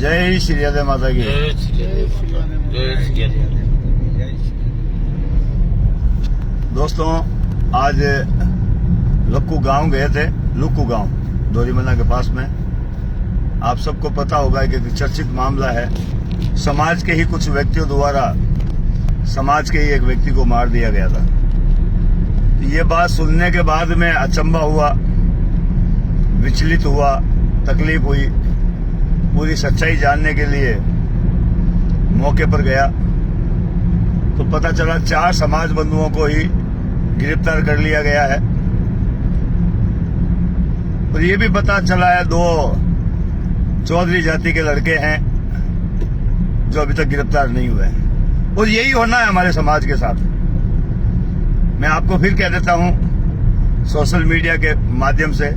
जय श्री राधे माता की। दोस्तों, आज लक्कू गांव गए थे, लुक्कू गांव दोरीमन्ना के पास में। आप सबको पता होगा कि चर्चित मामला है। समाज के ही कुछ व्यक्तियों द्वारा समाज के ही एक व्यक्ति को मार दिया गया था। ये बात सुनने के बाद में अचंभा हुआ, विचलित हुआ, तकलीफ हुई। पूरी सच्चाई जानने के लिए मौके पर गया तो पता चला 4 समाज बंधुओं को ही गिरफ्तार कर लिया गया है। और ये भी पता चला है 2 चौधरी जाति के लड़के हैं जो अभी तक गिरफ्तार नहीं हुए हैं। और यही होना है हमारे समाज के साथ। मैं आपको फिर कह देता हूं सोशल मीडिया के माध्यम से,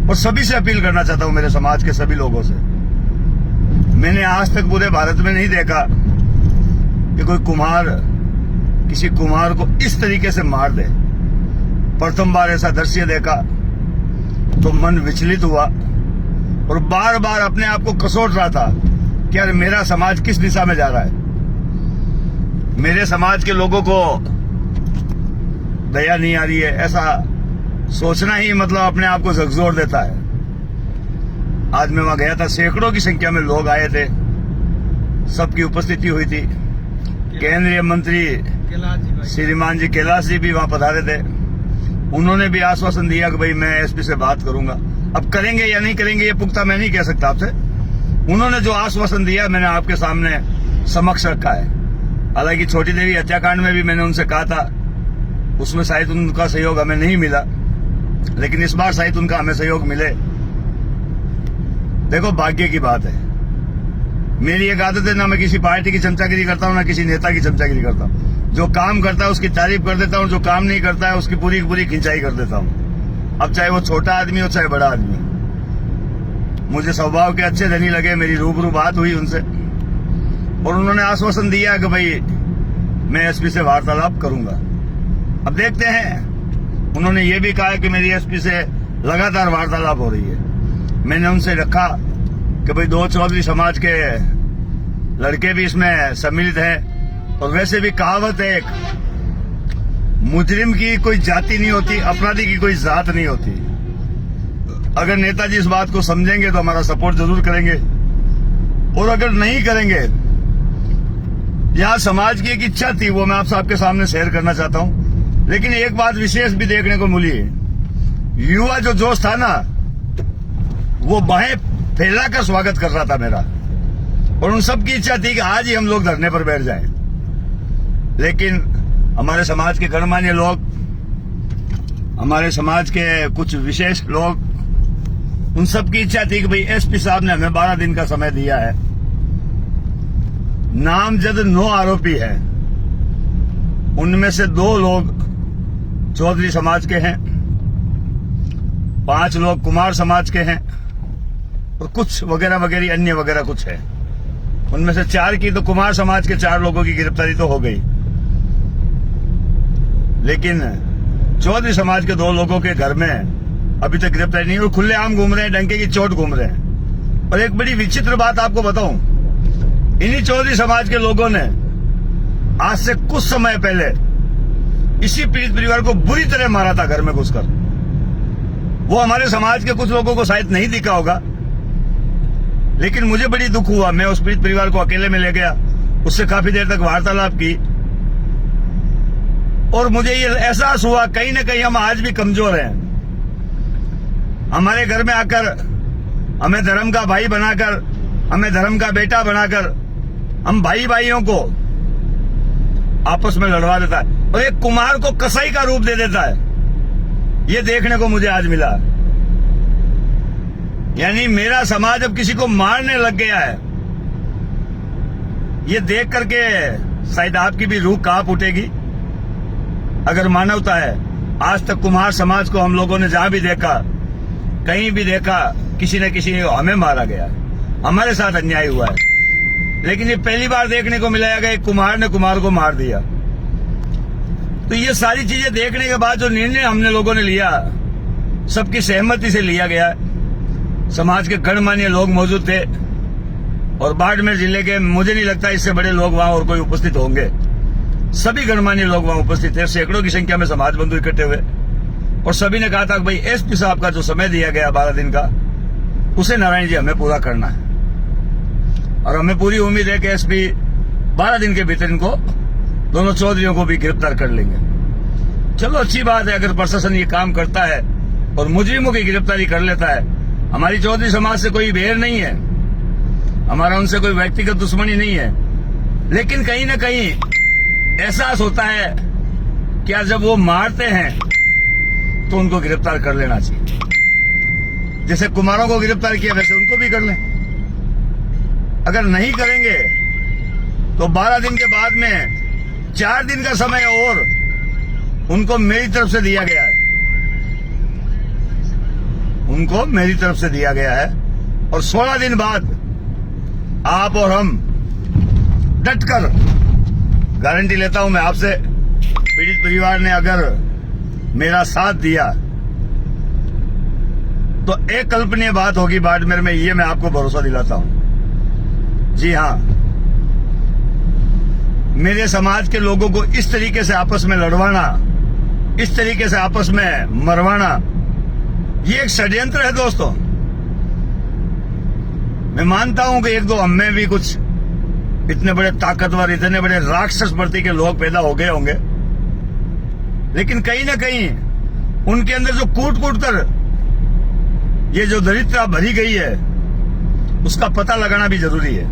और सभी से अपील करना चाहता हूं, मेरे समाज के सभी लोगों से। मैंने आज तक पूरे भारत में नहीं देखा कि कोई कुम्हार किसी कुम्हार को इस तरीके से मार दे। प्रथम बार ऐसा दृश्य देखा तो मन विचलित हुआ और बार बार अपने आप को कसोट रहा था कि यार मेरा समाज किस दिशा में जा रहा है। मेरे समाज के लोगों को दया नहीं आ रही है, ऐसा सोचना ही मतलब अपने आप को झकझोर देता है। आज मैं वहां गया था, सैकड़ों की संख्या में लोग आए थे, सबकी उपस्थिति हुई थी। केंद्रीय मंत्री श्रीमान जी कैलाश जी भी वहां पधारे थे। उन्होंने भी आश्वासन दिया कि भाई मैं एसपी से बात करूंगा। अब करेंगे या नहीं करेंगे ये पुख्ता मैं नहीं कह सकता आपसे। उन्होंने जो आश्वासन दिया मैंने आपके सामने समक्ष रखा है। हालांकि छोटी देवी हत्याकांड में भी मैंने उनसे कहा था, उसमें शायद उनका सहयोग हमें नहीं मिला, लेकिन इस बार शायद उनका हमें सहयोग मिले। देखो, भाग्य की बात है। मेरी एक आदत है, ना मैं किसी पार्टी की चमचागिरी करता हूं, ना किसी नेता की चमचागिरी करता हूं। जो काम करता है उसकी तारीफ कर देता हूं, जो काम नहीं करता है उसकी पूरी पूरी खिंचाई कर देता हूं। अब चाहे वो छोटा आदमी हो चाहे बड़ा आदमी हो। मुझे स्वभाव के अच्छे धनी लगे, मेरी रूबरू बात हुई उनसे और उन्होंने आश्वासन दिया कि भाई मैं एसपी से वार्तालाप करूंगा। अब देखते हैं। उन्होंने ये भी कहा कि मेरी एसपी से लगातार वार्तालाप हो रही है। मैंने उनसे रखा कि भाई 2 चौधरी समाज के लड़के भी इसमें सम्मिलित हैं। और वैसे भी कहावत है एक, मुजरिम की कोई जाति नहीं होती, अपराधी की कोई जात नहीं होती। अगर नेताजी इस बात को समझेंगे तो हमारा सपोर्ट जरूर करेंगे, और अगर नहीं करेंगे, यहां समाज की एक इच्छा थी, वो मैं आप सबके सामने शेयर करना चाहता हूं। लेकिन एक बात विशेष भी देखने को मिली है। युवा जो जोश था ना, वो बाहें फैलाकर स्वागत कर रहा था मेरा, और उन सब की इच्छा थी कि आज ही हम लोग धरने पर बैठ जाएं। लेकिन हमारे समाज के गणमान्य लोग, हमारे समाज के कुछ विशेष लोग, उन सब की इच्छा थी कि भाई एसपी साहब ने हमें 12 दिन का समय दिया है। नामजद 9 आरोपी हैं, उनमें से 2 लोग चौधरी समाज के हैं, 5 लोग कुमार समाज के हैं, और कुछ वगैरह वगैरह अन्य वगैरह कुछ है। उनमें से 4 की तो कुमार समाज के 4 लोगों की गिरफ्तारी तो हो गई, लेकिन चौधरी समाज के 2 लोगों के घर में अभी तक गिरफ्तारी नहीं, और खुलेआम घूम रहे हैं, डंके की चोट घूम रहे हैं। और एक बड़ी विचित्र बात आपको बताऊं, इन्हीं चौधरी समाज के लोगों ने आज से कुछ समय पहले इसी पीड़ित परिवार को बुरी तरह मारा था घर में घुसकर। वो हमारे समाज के कुछ लोगों को शायद नहीं दिखा होगा, लेकिन मुझे बड़ी दुख हुआ। मैं उस पीड़ित परिवार को अकेले में ले गया, उससे काफी देर तक वार्तालाप की, और मुझे ये एहसास हुआ कहीं ना कहीं हम आज भी कमजोर हैं। हमारे घर में आकर हमें धर्म का भाई बनाकर, हमें धर्म का बेटा बनाकर, हम भाई भाइयों को आपस में लड़वा देता है, और एक कुम्हार को कसाई का रूप दे देता है। ये देखने को मुझे आज मिला। यानी मेरा समाज अब किसी को मारने लग गया है। ये देख करके शायद आपकी भी रूह कांप उठेगी। अगर मानवता है, आज तक कुम्हार समाज को हम लोगों ने जहां भी देखा, कहीं भी देखा, किसी न किसी हमें मारा गया, हमारे साथ अन्याय हुआ है। लेकिन ये पहली बार देखने को मिला है कि एक कुम्हार ने कुम्हार को मार दिया। तो ये सारी चीजें देखने के बाद जो निर्णय हमने लोगों ने लिया, सबकी सहमति से लिया गया। समाज के गणमान्य लोग मौजूद थे, और बाड़मेर जिले के मुझे नहीं लगता इससे बड़े लोग वहां और कोई उपस्थित होंगे। सभी गणमान्य लोग वहां उपस्थित थे, सैकड़ों की संख्या में समाज बंधु इकट्ठे हुए और सभी ने कहा था कि भाई एसपी साहब का जो समय दिया गया 12 दिन का, उसे नारायण जी हमें पूरा करना है और हमें पूरी उम्मीद है कि एसपी 12 दिन के भीतर इनको दोनों चौधरियों को भी गिरफ्तार कर लेंगे। चलो अच्छी बात है अगर प्रशासन ये काम करता है और मुजरिमों की गिरफ्तारी कर लेता है। हमारी चौधरी समाज से कोई बैर नहीं है, हमारा उनसे कोई व्यक्तिगत दुश्मनी नहीं है, लेकिन कहीं ना कहीं एहसास होता है कि यार जब वो मारते हैं तो उनको गिरफ्तार कर लेना चाहिए। जैसे कुमारों को गिरफ्तार किया वैसे उनको भी कर लें। अगर नहीं करेंगे तो 12 दिन के बाद में 4 दिन का समय और उनको मेरी तरफ से दिया गया है, उनको मेरी तरफ से दिया गया है और 16 दिन बाद आप और हम डटकर, गारंटी लेता हूं मैं आपसे, पीड़ित परिवार ने अगर मेरा साथ दिया तो एक कल्पनीय बात होगी बाड़मेर में, ये मैं आपको भरोसा दिलाता हूं। जी हां, मेरे समाज के लोगों को इस तरीके से आपस में लड़वाना, इस तरीके से आपस में मरवाना, ये एक षड्यंत्र है दोस्तों। मैं मानता हूं कि एक दो हमें भी कुछ इतने बड़े ताकतवर, इतने बड़े राक्षस प्रति के लोग पैदा हो गए होंगे, लेकिन कहीं ना कहीं उनके अंदर जो कूट कूट कर ये जो दरिद्रता भरी गई है उसका पता लगाना भी जरूरी है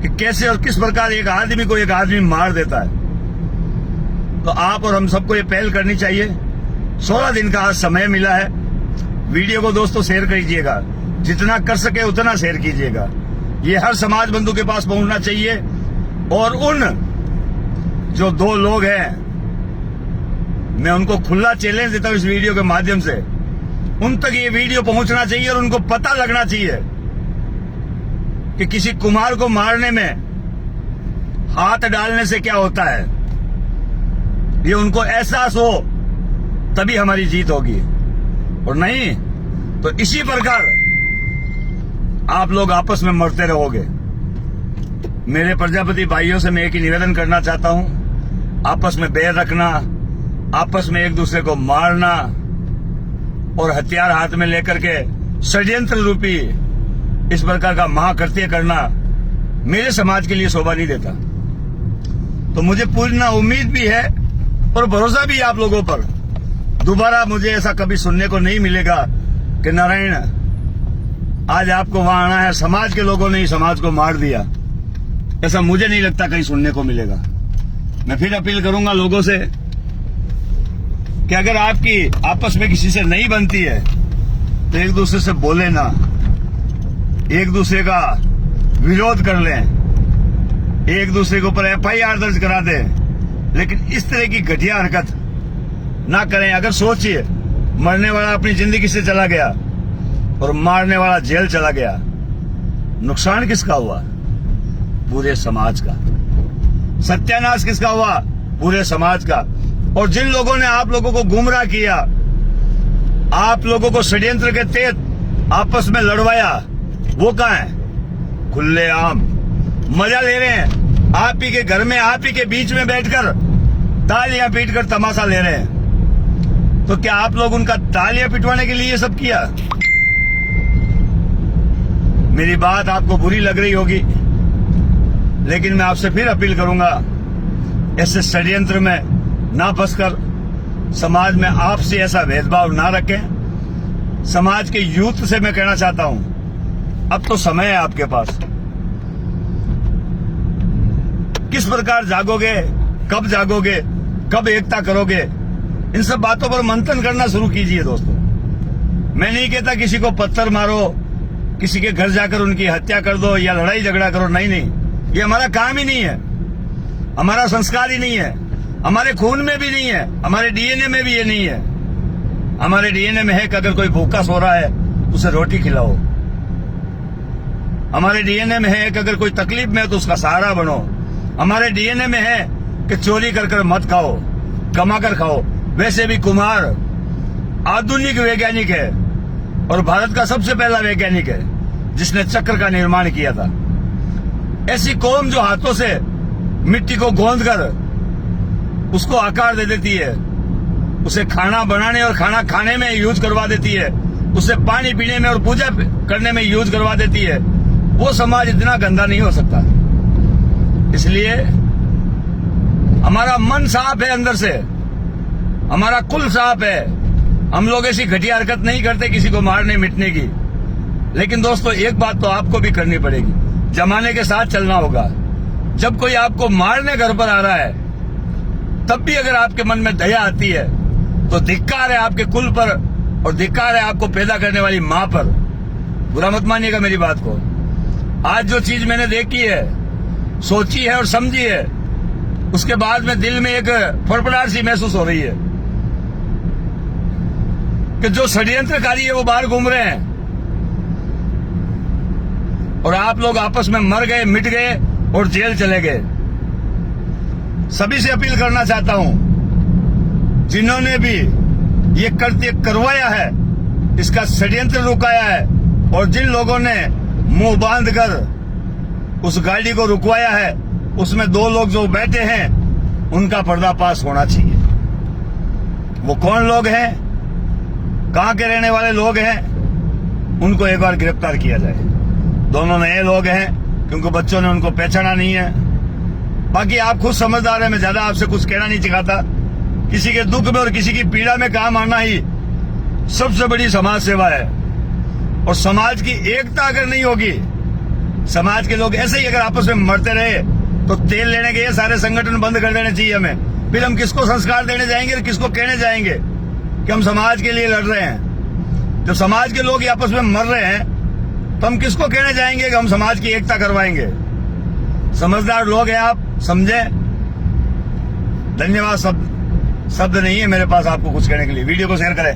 कि कैसे और किस प्रकार एक आदमी को एक आदमी मार देता है। तो आप और हम सबको ये पहल करनी चाहिए। 16 दिन का आज समय मिला है। वीडियो को दोस्तों शेयर कीजिएगा, जितना कर सके उतना शेयर कीजिएगा। ये हर समाज बंधु के पास पहुंचना चाहिए और उन जो 2 लोग हैं, मैं उनको खुला चैलेंज देता हूं इस वीडियो के माध्यम से, उन तक ये वीडियो पहुंचना चाहिए और उनको पता लगना चाहिए कि किसी कुमार को मारने में हाथ डालने से क्या होता है। ये उनको एहसास हो तभी हमारी जीत होगी, और नहीं तो इसी प्रकार आप लोग आपस में मरते रहोगे। मेरे प्रजापति भाइयों से मैं एक ही निवेदन करना चाहता हूं, आपस में बैर रखना, आपस में एक दूसरे को मारना और हथियार हाथ में लेकर के षड्यंत्र रूपी इस प्रकार का महाकृत्य करना मेरे समाज के लिए शोभा नहीं देता। तो मुझे पूरी उम्मीद भी है और भरोसा भी है आप लोगों पर, दोबारा मुझे ऐसा कभी सुनने को नहीं मिलेगा कि नारायण आज आपको वहां आना है, समाज के लोगों ने ही समाज को मार दिया। ऐसा मुझे नहीं लगता कहीं सुनने को मिलेगा। मैं फिर अपील करूंगा लोगों से कि अगर आपकी आपस में किसी से नहीं बनती है तो एक दूसरे से बोले ना, एक दूसरे का विरोध कर लें, एक दूसरे के ऊपर FIR दर्ज करा दें, लेकिन इस तरह की घटिया हरकत ना करें। अगर सोचिए, मरने वाला अपनी जिंदगी से चला गया और मारने वाला जेल चला गया, नुकसान किसका हुआ? पूरे समाज का। सत्यानाश किसका हुआ? पूरे समाज का। और जिन लोगों ने आप लोगों को गुमराह किया, आप लोगों को षड्यंत्र के तहत आपस में लड़वाया, वो कहां है? खुलेआम मजा ले रहे हैं। आप ही के घर में, आप ही के बीच में बैठकर तालियां पीटकर तमाशा ले रहे हैं। तो क्या आप लोग उनका तालियां पिटवाने के लिए ये सब किया? मेरी बात आपको बुरी लग रही होगी, लेकिन मैं आपसे फिर अपील करूंगा, ऐसे षड्यंत्र में ना फंसकर समाज में आपसे ऐसा भेदभाव ना रखें। समाज के यूथ से मैं कहना चाहता हूं, अब तो समय है आपके पास। किस प्रकार जागोगे, कब जागोगे, कब एकता करोगे, इन सब बातों पर मंथन करना शुरू कीजिए दोस्तों। मैं नहीं कहता किसी को पत्थर मारो, किसी के घर जाकर उनकी हत्या कर दो या लड़ाई झगड़ा करो, नहीं, ये हमारा काम ही नहीं है, हमारा संस्कार ही नहीं है, हमारे खून में भी नहीं है, हमारे DNA में भी ये नहीं है। हमारे DNA में है कि अगर कोई भूखा सो रहा है उसे रोटी खिलाओ। हमारे DNA में है कि अगर कोई तकलीफ में है तो उसका सहारा बनो। हमारे DNA में है कि चोरी कर मत खाओ, कमा कर खाओ। वैसे भी कुमार आधुनिक वैज्ञानिक है और भारत का सबसे पहला वैज्ञानिक है। जिसने चक्र का निर्माण किया था। ऐसी कौम जो हाथों से मिट्टी को गोंदकर उसको आकार दे देती है, उसे खाना बनाने और खाना खाने में यूज करवा देती है, उसे पानी पीने में और पूजा करने में यूज करवा देती है, वो समाज इतना गंदा नहीं हो सकता। इसलिए हमारा मन साफ है, अंदर से हमारा कुल साफ है। हम लोग ऐसी घटिया हरकत नहीं करते किसी को मारने मिटने की। लेकिन दोस्तों, एक बात तो आपको भी करनी पड़ेगी, जमाने के साथ चलना होगा। जब कोई आपको मारने घर पर आ रहा है, तब भी अगर आपके मन में दया आती है तो धिक्कार है आपके कुल पर और धिक्कार है आपको पैदा करने वाली मां पर। बुरा मत मानिएगा मेरी बात को। आज जो चीज मैंने देखी है, सोची है और समझी है, उसके बाद में दिल में एक फड़फड़ाहट सी महसूस हो रही है कि जो षड्यंत्रकारी है वो बाहर घूम रहे हैं और आप लोग आपस में मर गए, मिट गए और जेल चले गए। सभी से अपील करना चाहता हूं, जिन्होंने भी ये कृत्य करवाया है, इसका षड्यंत्र रुकाया है और जिन लोगों ने मुंह बांधकर उस गाड़ी को रुकवाया है, उसमें 2 लोग जो बैठे हैं, उनका पर्दाफाश होना चाहिए। वो कौन लोग हैं, कहां के रहने वाले लोग हैं, उनको एक बार गिरफ्तार किया जाए। दोनों नए लोग हैं क्योंकि बच्चों ने उनको पहचाना नहीं है। बाकी आप खुद समझदार हैं, मैं ज्यादा आपसे कुछ कहना नहीं चाहता। किसी के दुख में और किसी की पीड़ा में काम आना ही सबसे बड़ी समाज सेवा है। और समाज की एकता अगर नहीं होगी, समाज के लोग ऐसे ही अगर आपस में मरते रहे, तो तेल लेने के ये सारे संगठन बंद कर देने चाहिए हमें। फिर हम किसको संस्कार देने जाएंगे और किसको कहने जाएंगे कि हम समाज के लिए लड़ रहे हैं। जब समाज के लोग आपस में मर रहे हैं, तो हम किसको कहने जाएंगे कि हम समाज की एकता करवाएंगे। समझदार लोग हैं आप, समझे। धन्यवाद। शब्द नहीं है मेरे पास आपको कुछ कहने के लिए। वीडियो को शेयर करें।